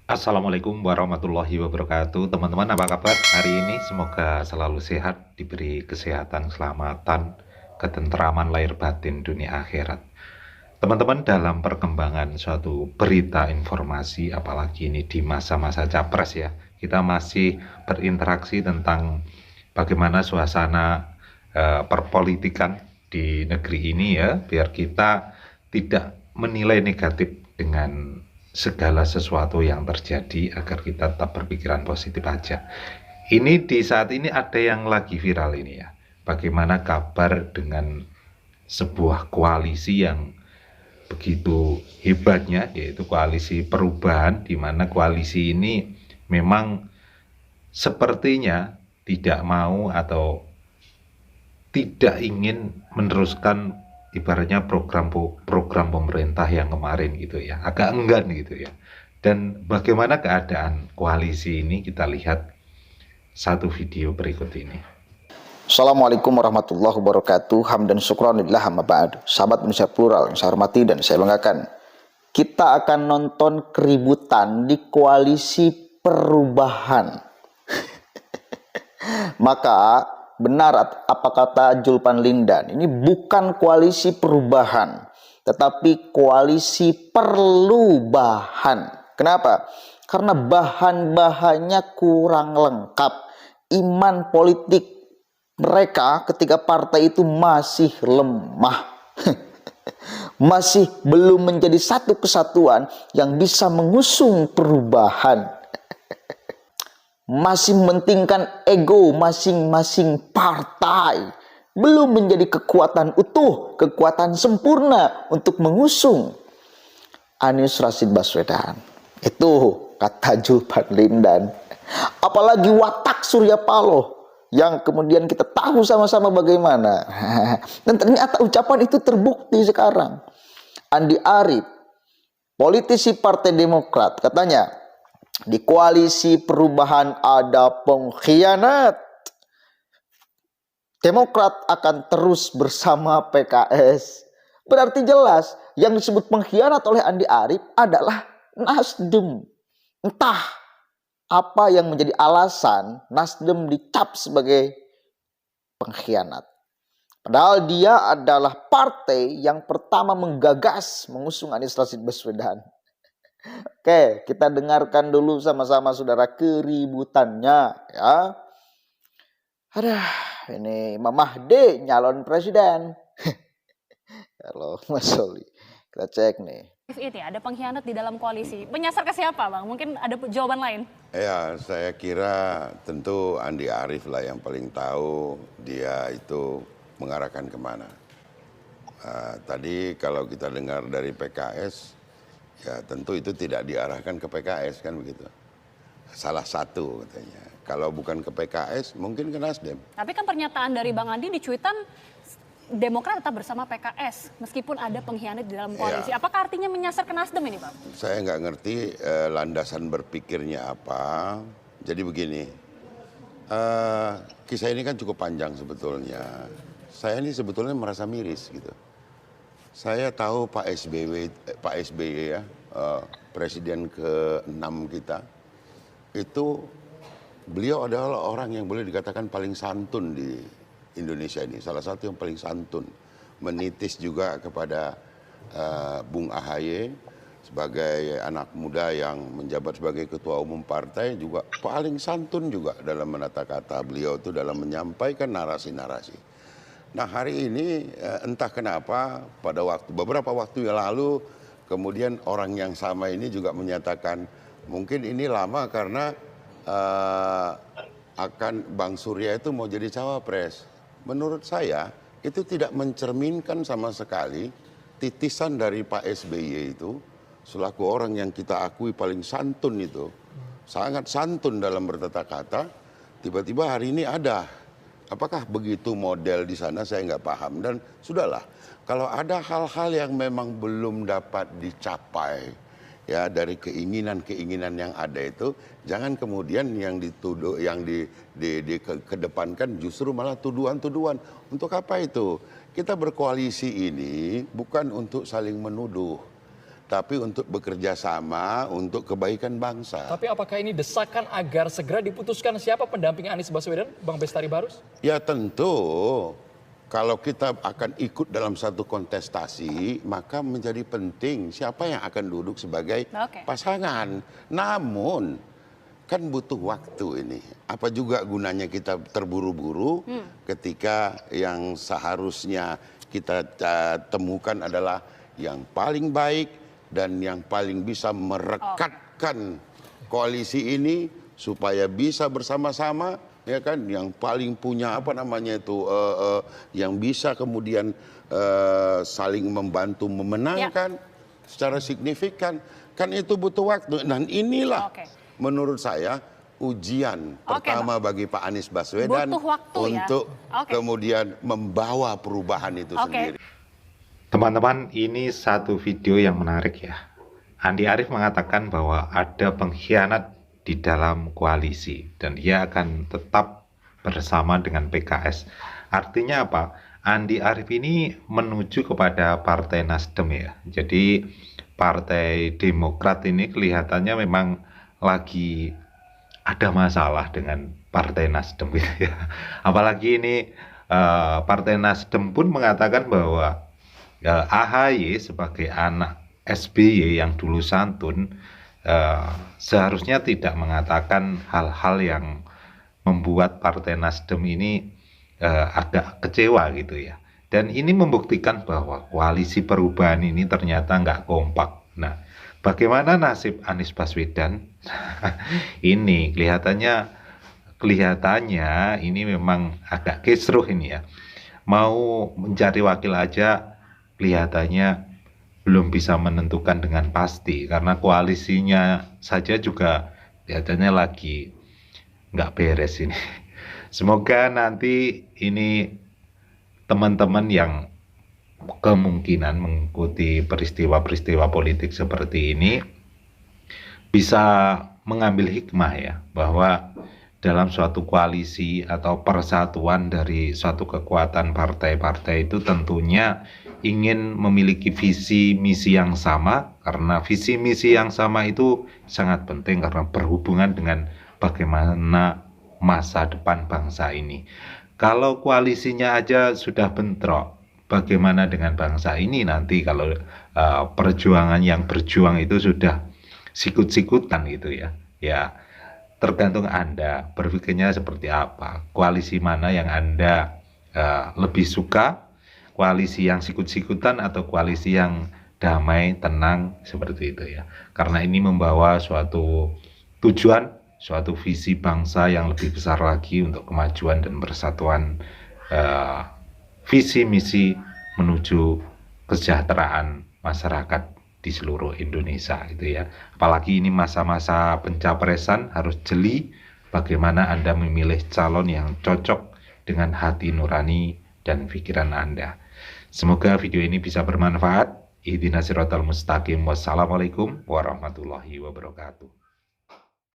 Assalamualaikum warahmatullahi wabarakatuh. Teman-teman, apa kabar hari ini? Semoga selalu sehat, diberi kesehatan, keselamatan, ketentraman lahir batin dunia akhirat. Teman-teman, dalam perkembangan suatu berita informasi, apalagi ini di masa-masa capres ya, kita masih berinteraksi tentang bagaimana suasana perpolitikan di negeri ini ya, biar kita tidak menilai negatif dengan segala sesuatu yang terjadi agar kita tetap berpikiran positif aja. Ini di saat ini ada yang lagi viral ini ya. Bagaimana kabar dengan sebuah koalisi yang begitu hebatnya, yaitu koalisi perubahan, di mana koalisi ini memang sepertinya tidak mau atau tidak ingin meneruskan ibaratnya program pemerintah yang kemarin gitu ya, agak enggan gitu ya. Dan bagaimana keadaan koalisi ini kita lihat satu video berikut ini. Assalamualaikum warahmatullahi wabarakatuh. Hamdan syukranillah amma ba'd. Sahabat Indonesia Plural yang saya hormati dan saya banggakan. Kita akan nonton keributan di koalisi perubahan. Maka benar apa kata Julpan Lindan, ini bukan koalisi perubahan, tetapi koalisi perlubahan. Kenapa? Karena bahan-bahannya kurang lengkap. Iman politik mereka ketika partai itu masih lemah. Masih belum menjadi satu kesatuan yang bisa mengusung perubahan. Masih mementingkan ego masing-masing partai, belum menjadi kekuatan utuh, kekuatan sempurna untuk mengusung Anies Rashid Baswedan. Itu kata Julpan Lindan. Apalagi watak Surya Paloh yang kemudian kita tahu sama-sama bagaimana. Dan ternyata ucapan itu terbukti sekarang. Andi Arief, politisi Partai Demokrat, katanya di koalisi perubahan ada pengkhianat. Demokrat akan terus bersama PKS. Berarti jelas yang disebut pengkhianat oleh Andi Arief adalah Nasdem. Entah apa yang menjadi alasan Nasdem dicap sebagai pengkhianat. Padahal dia adalah partai yang pertama menggagas mengusung Anies Rashid Baswedan. Oke, kita dengarkan dulu sama-sama saudara keributannya ya. Aduh, ini Imam Mahdi nyalon presiden. Halo Mas Soli, kita cek nih. Ini ada pengkhianat di dalam koalisi. Menyasar ke siapa, Bang? Mungkin ada jawaban lain. Ya, saya kira tentu Andi Arief lah yang paling tahu dia itu mengarahkan kemana. Tadi kalau kita dengar dari PKS, ya tentu itu tidak diarahkan ke PKS kan begitu. Salah satu katanya. Kalau bukan ke PKS, mungkin ke Nasdem. Tapi kan pernyataan dari Bang Andi di cuitan Demokrat tetap bersama PKS meskipun ada pengkhianat di dalam koalisi. Ya. Apakah artinya menyasar ke Nasdem ini, Bang? Saya nggak ngerti landasan berpikirnya apa. Jadi begini, kisah ini kan cukup panjang sebetulnya. Saya ini sebetulnya merasa miris gitu. Saya tahu Pak SBY ya, Presiden ke-6 kita, itu beliau adalah orang yang boleh dikatakan paling santun di Indonesia ini, salah satu yang paling santun, menitis juga kepada Bung AHY sebagai anak muda yang menjabat sebagai ketua umum partai, juga paling santun juga dalam menata kata beliau itu dalam menyampaikan narasi-narasi. Nah hari ini entah kenapa pada beberapa waktu yang lalu kemudian orang yang sama ini juga menyatakan mungkin ini lama karena akan Bang Surya itu mau jadi cawapres. Menurut saya itu tidak mencerminkan sama sekali titisan dari Pak SBY itu selaku orang yang kita akui paling santun itu, sangat santun dalam bertata kata, tiba-tiba hari ini ada. Apakah begitu model di sana saya nggak paham. Dan sudahlah, kalau ada hal-hal yang memang belum dapat dicapai ya dari keinginan-keinginan yang ada itu, jangan kemudian yang dituduh, yang dikedepankan justru malah tuduhan-tuduhan. Untuk apa itu? Kita berkoalisi ini bukan untuk saling menuduh. tapi untuk bekerja sama untuk kebaikan bangsa. Tapi apakah ini desakan agar segera diputuskan siapa pendamping Anies Baswedan, Bang Bestari Barus? Ya tentu, kalau kita akan ikut dalam satu kontestasi, maka menjadi penting siapa yang akan duduk sebagai pasangan. Namun, kan butuh waktu ini. Apa juga gunanya kita terburu-buru ketika yang seharusnya kita temukan adalah yang paling baik dan yang paling bisa merekatkan koalisi ini supaya bisa bersama-sama, ya kan, yang paling punya apa namanya itu yang bisa kemudian saling membantu memenangkan secara signifikan, kan itu butuh waktu. Dan inilah menurut saya ujian pertama bagi Pak Anies Baswedan untuk kemudian membawa perubahan itu sendiri. Teman-teman, ini satu video yang menarik ya. Andi Arief mengatakan bahwa ada pengkhianat di dalam koalisi dan dia akan tetap bersama dengan PKS. Artinya apa? Andi Arief ini menuju kepada Partai Nasdem ya. Jadi Partai Demokrat ini kelihatannya memang lagi ada masalah dengan Partai Nasdem gitu ya. Apalagi ini Partai Nasdem pun mengatakan bahwa AHY sebagai anak SBY yang dulu santun seharusnya tidak mengatakan hal-hal yang membuat Partai Nasdem ini agak kecewa gitu ya. Dan ini membuktikan bahwa koalisi perubahan ini ternyata nggak kompak. Nah, bagaimana nasib Anies Baswedan? Ini kelihatannya ini memang agak kisruh ini ya. Mau mencari wakil aja kelihatannya belum bisa menentukan dengan pasti karena koalisinya saja juga kelihatannya lagi nggak beres ini. Semoga nanti ini teman-teman yang kemungkinan mengikuti peristiwa-peristiwa politik seperti ini bisa mengambil hikmah ya, bahwa dalam suatu koalisi atau persatuan dari suatu kekuatan partai-partai itu tentunya ingin memiliki visi misi yang sama, karena visi misi yang sama itu sangat penting karena berhubungan dengan bagaimana masa depan bangsa ini. Kalau koalisinya aja sudah bentrok, bagaimana dengan bangsa ini nanti kalau perjuangan yang berjuang itu sudah sikut-sikutan gitu ya. Ya, tergantung Anda berpikirnya seperti apa. Koalisi mana yang Anda lebih suka? Koalisi yang sikut-sikutan atau koalisi yang damai, tenang, seperti itu ya. Karena ini membawa suatu tujuan, suatu visi bangsa yang lebih besar lagi untuk kemajuan dan persatuan visi misi menuju kesejahteraan masyarakat di seluruh Indonesia gitu ya. Apalagi ini masa-masa pencapresan, harus jeli bagaimana Anda memilih calon yang cocok dengan hati nurani dan pikiran Anda. Semoga video ini bisa bermanfaat. Ihdinas siratal mustaqim. Wassalamualaikum warahmatullahi wabarakatuh.